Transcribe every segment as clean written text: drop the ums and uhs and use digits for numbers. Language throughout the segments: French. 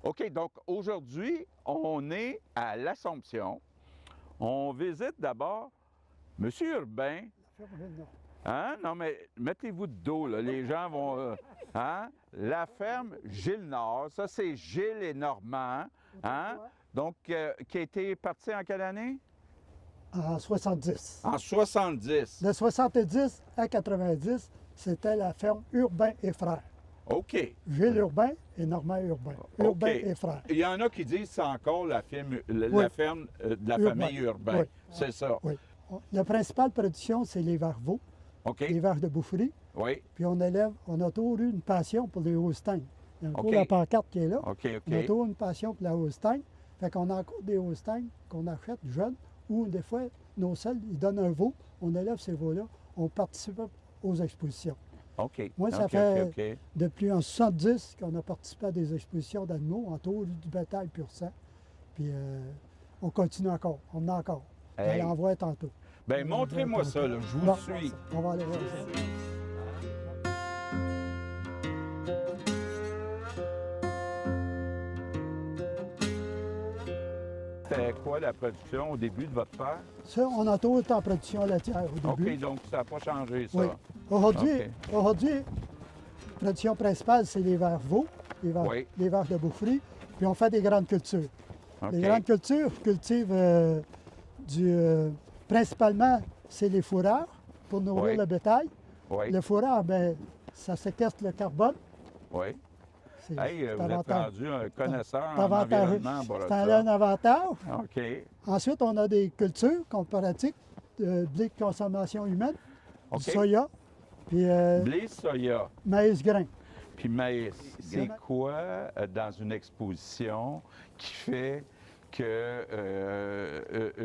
OK, donc aujourd'hui, on est à l'Assomption. On visite d'abord Monsieur Urbain. Hein? Non, mais mettez-vous de dos, là. Les gens vont. Hein? La ferme Gilles Nord. Ça, c'est Gilles et Normand. Hein? Donc, qui a été parti en quelle année? En 70. En 70. De 70 à 90, c'était la ferme Urbain et Frères. OK. Gilles Urbain et Normand Urbain. Urbain et Frères. Il y en a qui disent que c'est encore la ferme, Oui. ferme de la Urbain. famille Urbain. Oui. C'est ça. Oui. La principale production, c'est les vaches veaux, OK. les vaches de boufferie. Oui. Puis on a toujours eu une passion pour les Holsteins. Il y a encore OK. la pancarte qui est là. OK, On a OK. toujours une passion pour la Holstein. Fait qu'on a encore des Holsteins qu'on achète jeunes, ou des fois, nos seuls, ils donnent un veau, on élève ces veaux-là, on participe aux expositions. OK. Moi, ça OK, fait OK, OK. depuis en 70 qu'on a participé à des expositions d'animaux, en tout du bétail pur sang. Puis on continue encore, on en a encore. Hey. On l'envoie tantôt. Ben, montrez-moi ça, là. Je vous Bon, suis. on va aller voir ça. C'était quoi la production au début de votre père? Ça, on a toujours été en production laitière au début. OK, donc ça n'a pas changé, ça. Oui. Aujourd'hui, OK. aujourd'hui, la production principale, c'est les vaches veaux, Oui. les vaches de boufferie, puis on fait des grandes cultures. OK. Les grandes cultures cultivent principalement, c'est les fourreurs pour nourrir Oui. le bétail. Oui. Le fourreur, ben, ça séquestre le carbone. Oui. C'est Hey, c'est vous êtes avantageux. rendu un connaisseur C'est en avantageux. environnement, voilà C'est un ça. avantage. OK. Ensuite, on a des cultures qu'on pratique, blé de consommation humaine, OK. du soya, puis Blé, soya, maïs grain. puis maïs. C'est Bien. quoi dans une exposition qui fait que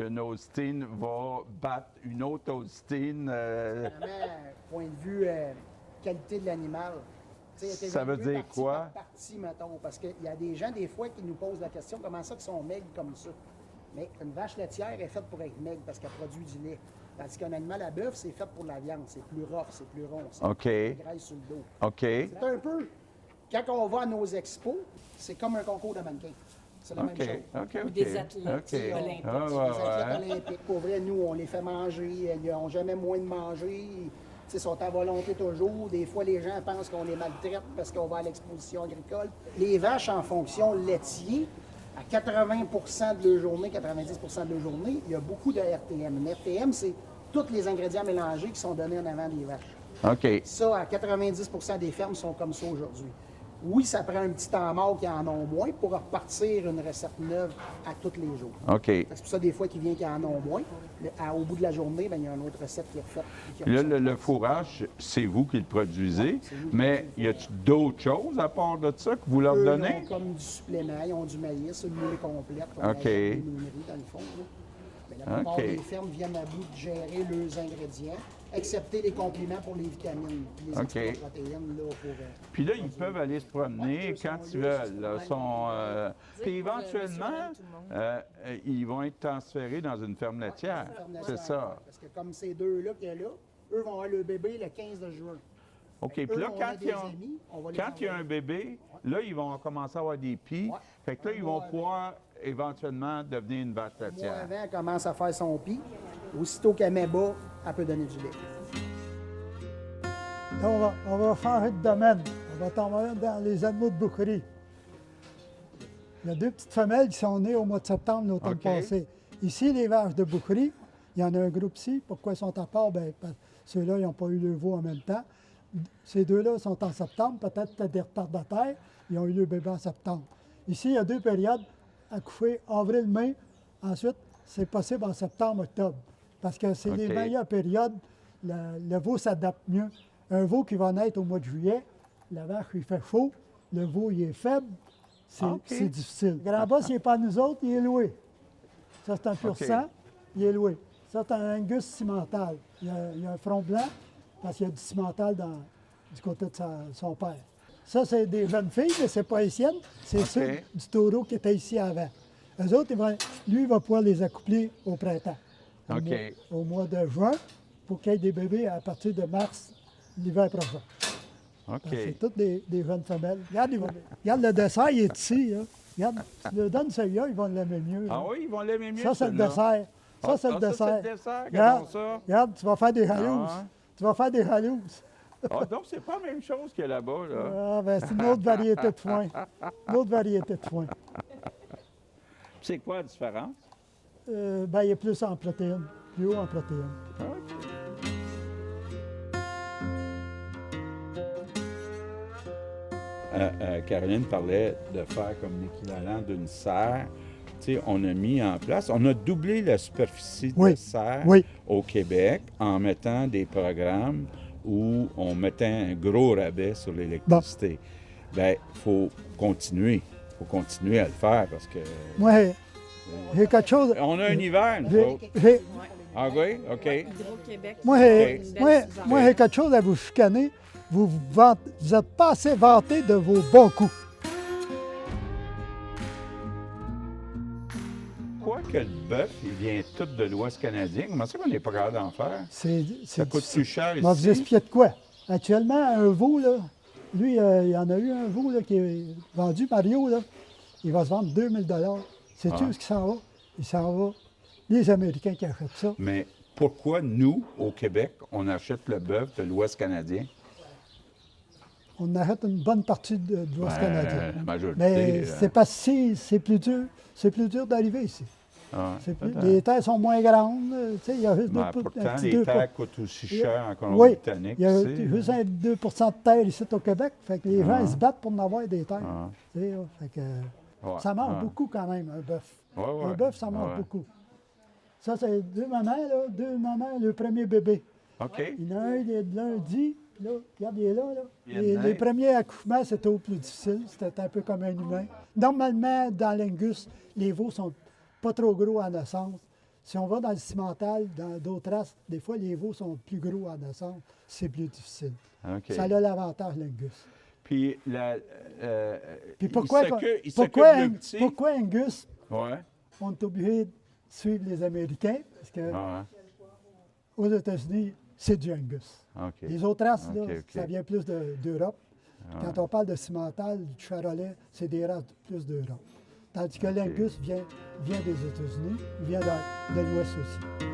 une Holstein va battre une autre Holstein? Vraiment, point de vue qualité de l'animal. Tu sais, elle est Ça veut évaluée dire partie quoi? par partie, mettons, parce qu'il y a des gens, des fois, qui nous posent la question, comment ça qu'ils sont maigres comme ça? Mais une vache laitière est faite pour être maigre parce qu'elle produit du lait. Tandis qu'un animal à bœuf, c'est fait pour la viande. C'est plus rough, c'est plus rond. C'est OK. plus graisse sur le dos. OK. C'est un peu, quand on va à nos expos, c'est comme un concours de mannequins. C'est la OK. même chose. OK. Ou des athlètes OK. olympiques. Ah, Les ouais, athlètes ouais. olympiques, pour vrai, nous, on les fait manger. Ils n'ont jamais moins de manger. Ils sont à volonté toujours. Des fois, les gens pensent qu'on les maltraite parce qu'on va à l'exposition agricole. Les vaches, en fonction laitier, à 80 de leur journée, 90 de leur journée, il y a beaucoup de RTM. Une RTM, c'est tous les ingrédients mélangés qui sont donnés en avant des vaches. OK. Ça, à 90 des fermes sont comme ça aujourd'hui. Oui, ça prend un petit temps mort qui en ont moins pour repartir une recette neuve à tous les jours. OK. C'est pour ça, des fois, qu'il vient qu'ils en ont moins. Au bout de la journée, bien, il y a une autre recette qui est refaite. qui Là, ressemble. le fourrage, c'est vous qui le produisez, mais y a-t-il d'autres choses à part de ça que vous leur Eux, donnez? ils ont comme du supplément, ils ont du maïs, une moulée complète. On OK. achète des mouleries, dans le fond. Là. Mais la plupart OK. des fermes viennent à bout de gérer leurs ingrédients, excepté les compléments pour les vitamines, puis les OK. extra protéines. Là, pour, Puis là, ils peuvent aller se promener quand ils veulent. Là, puis éventuellement, ils vont être transférés dans une ferme laitière. C'est ça. Parce que comme ces deux-là qu'il y a là, eux vont avoir le bébé le 15 de juin. OK. Fait que Puis eux, là, on quand a ils des ont... amis, on va les Quand il y a un envoyer. bébé, là, ils vont commencer à avoir des pieds. Ouais. Fait que là, ils vont pouvoir éventuellement devenir une vache Moi, laitière. avant, elle commence à faire son pis. Aussitôt qu'elle met bas, elle peut donner du lait. Là, on va changer de domaine. On va tomber dans les animaux de boufferie. Il y a deux petites femelles qui sont nées au mois de septembre l'automne OK. passé. Ici, les vaches de boufferie, il y en a un groupe ici. Pourquoi ils sont à part? Bien, ceux-là, ils n'ont pas eu le veau en même temps. Ces deux-là sont en septembre, peut-être des retardataires. Ils ont eu le bébé en septembre. Ici, il y a deux périodes à coucher, avril-mai. Ensuite, c'est possible en septembre-octobre. Parce que c'est les OK. meilleures périodes. Le veau s'adapte mieux. Un veau qui va naître au mois de juillet, la vache, il fait chaud, le veau, il est faible, OK. c'est difficile. Le grand boss, il n'est pas à nous autres, il est loué. Ça, c'est un pur OK. sang, il est loué. Ça, c'est un Angus cimental. Il y a un front blanc parce qu'il y a du cimental du côté de son père. Ça, c'est des jeunes filles, mais c'est pas les siennes, c'est OK. ceux du taureau qui étaient ici avant. Eux autres, lui, il va pouvoir les accoupler au printemps. OK. Au mois de juin, pour qu'il y ait des bébés à partir de mars, l'hiver prochain. OK. C'est toutes des jeunes femelles. Regarde le dessert, il est ici. Là. Regarde, tu leur donnes celui-là, ils vont l'aimer mieux. Ah là. oui, ils vont l'aimer mieux. Ça, c'est le celui-là. dessert. Ça, Ah, c'est le ah, ça, dessert. c'est le dessert. Regarde, Regardons ça. regarde, tu vas faire des jalouses. Ah, ouais. Tu vas faire des jalouses. Ah, donc, c'est pas la même chose que là-bas, là. Ah, ben, c'est une autre variété de foin. Une autre variété de foin. C'est quoi la différence? Ben, il est plus en protéines, plus haut en protéines. OK. Caroline parlait de faire comme l'équivalent d'une serre. Tu sais, on a mis en place, on a doublé la superficie de Oui, serre oui. au Québec en mettant des programmes où on mettait un gros rabais sur l'électricité. Bien, il faut continuer. Il faut continuer à le faire parce que... Moi, j'ai quelque chose. On a un hiver, nous j'ai- autres. j'ai- Ah oui? OK. Hydro-Québec. Moi, c'est j'ai une moi, belle moi, j'ai quelque chose à vous chicaner. Vous n'êtes pas assez vanté de vos bons coups. Quoi que le bœuf, il vient tout de l'Ouest canadien. Comment ça qu'on n'est pas capable d'en faire? Ça Ça coûte plus cher Je vais vous ici. expliquer de quoi. Actuellement, un veau, là, lui, il y en a eu un veau là, qui est vendu, Mario, là, il va se vendre 2000 $. Sais-tu Ah. où est-ce qu'il s'en va? Il s'en va. Les Américains qui achètent ça. Mais pourquoi nous, au Québec, on achète le bœuf de l'Ouest canadien? On achète une bonne partie de l'Ouest canadien. La majorité. Mais c'est parce que c'est plus dur. C'est plus dur d'arriver ici. peut-être. Les terres sont moins grandes. Tu sais, il y a juste Mais pourtant, les terres coûtent aussi cher en Oui, Colombie-Britannique. il y a tu sais. juste un 2 de terre ici au Québec. Fait que les gens ils se battent pour en avoir des terres. Ah. Tu sais, là, fait que, Ouais, ça mange ouais. beaucoup quand même, un bœuf. Ouais, ouais. Un bœuf, ça mange Ouais. beaucoup. Ça, c'est deux mamans, là, le premier bébé. OK. Il y en a un, il est de lundi, puis là, regarde, il est là. Il vient de Les naître. premiers accouchements, c'était au plus difficile. C'était un peu comme un humain. Normalement, dans l'Angus, les veaux sont pas trop gros à naissance. Si on va dans le cimental, dans d'autres races, des fois, les veaux sont plus gros à naissance. C'est plus difficile. OK. Ça a l'avantage, l'Angus. Puis, Puis pourquoi, il pourquoi, s'occupe de petit. pourquoi Angus, Ouais. on est obligé de suivre les Américains? Parce que Ah, aux États-Unis, c'est du Angus. OK. Les autres races, là, OK, OK. ça vient plus d'Europe. Quand on parle de cimental, du charolais, c'est des races plus d'Europe. Tandis que l'Angus vient des États-Unis, il vient de l'Ouest aussi.